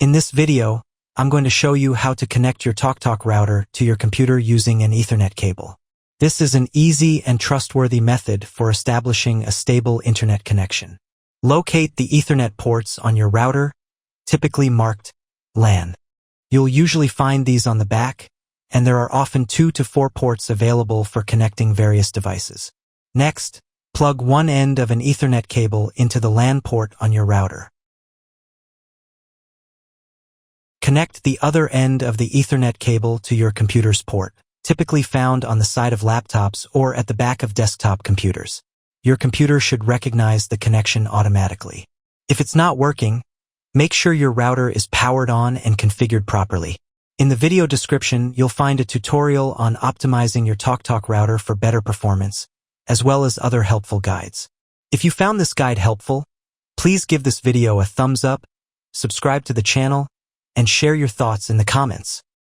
In this video, I'm going to show you how to connect your Talktalk router to your computer using an Ethernet cable. This is an easy and trustworthy method for establishing a stable internet connection. Locate the Ethernet ports on your router, typically marked LAN. You'll usually find these on the back, and there are often 2 to 4 ports available for connecting various devices. Next, plug one end of an Ethernet cable into the LAN port on your router. Connect the other end of the Ethernet cable to your computer's port, typically found on the side of laptops or at the back of desktop computers. Your computer should recognize the connection automatically. If it's not working, make sure your router is powered on and configured properly. In the video description, you'll find a tutorial on optimizing your Talktalk router for better performance, as well as other helpful guides. If you found this guide helpful, please give this video a thumbs up, subscribe to the channel, and share your thoughts in the comments.